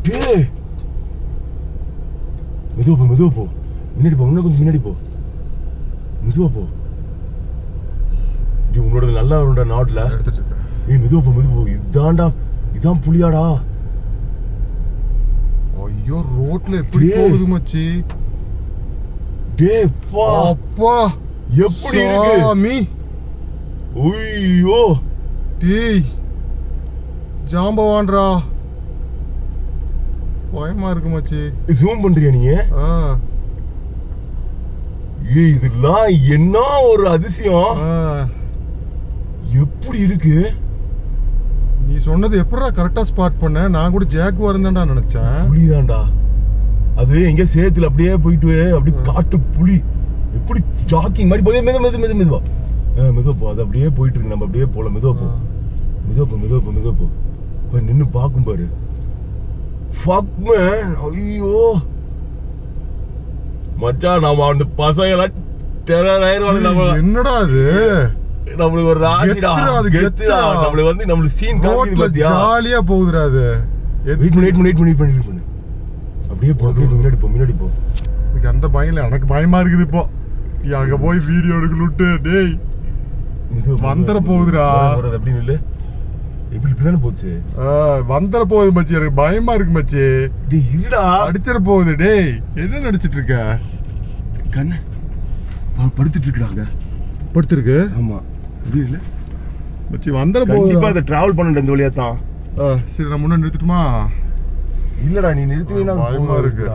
டேய் மெதுவா போ முன்னாடி போ இன்னும் கொஞ்சம் முன்னாடி போ மெதுவா போ டேய் உன்னோட நல்லா வரும்டா நாட்ல எடுத்துட்டு இருக்கேன். மெதுவா போ இதான் புலியாடா. ஐயோ ரோட்ல எப்படி போகுது மச்சி. டேய் அப்பா எப்படி இருக்கு சாமி. ஐயோ டேய் ஜாம்பவான்டா. பயமா இருக்கு மச்சி. ஜூம் பண்றியா நீ? இதெல்லாம் என்ன ஒரு அதிசயம். எப்படி இருக்கு? நீ சொன்னது எப்படா கரெக்டா ஸ்பாட் பண்ண? நான் கூட ஜாக்குவார் இருந்தான்டா நினைச்சேன். புலிதான்டா அது. எங்க சேத்துல அப்படியே போயிட்டு அப்படி காட்டு புலி எப்படி ஜாக்கிங் மாதிரி போய் மெதுவா போ. அது அப்படியே போயிட்டு இருக்கு. நம்ம அப்படியே போல மெதுவா போ. இப்ப நின்னு பாக்கும் பாரு. Fuck man. ஐயோ மச்சான் நாம அந்த பசங்க டெரர் ஆயிருவாங்க. என்னடா அது? நம்மளுக்கு ஒரு ராசிடா. நம்மளுக்கு வந்து நம்மளுக்கு சீன் காமிக்குது பாத்தியா? ஜாலியா போகுதுடா அது. வெயிட் பண்ணு. அப்படியே போ. முன்னாடி போ. எனக்கு அந்த பயம் இல்ல. எனக்கு பயமா இருக்குது இப்போ. நீ அங்க போய் வீடியோ எடுக்கலுட்டு. டேய் வந்தர போகுதுடா. அப்படி இல்ல இப்படிதானே போச்சு. வந்தர போகுது மச்சி. எனக்கு பயமா இருக்கு மச்சி. டேய் இருடா அடிச்சிட போகுது. டேய் என்ன நடிச்சிட்டு இருக்க? கண்ணு படுத்துட்டு இருக்குடாங்க. படுத்துருக்கு? ஆமா புரியல மச்சி. வந்தர போகுது. கண்டிப்பா அதை டிராவல் பண்ணணும் இந்த வழியா தான். சரி நான் முன்னாடி நிறுத்துட்டுமா? இல்லடா நீ நிறுத்தினா பயமா இருக்கு.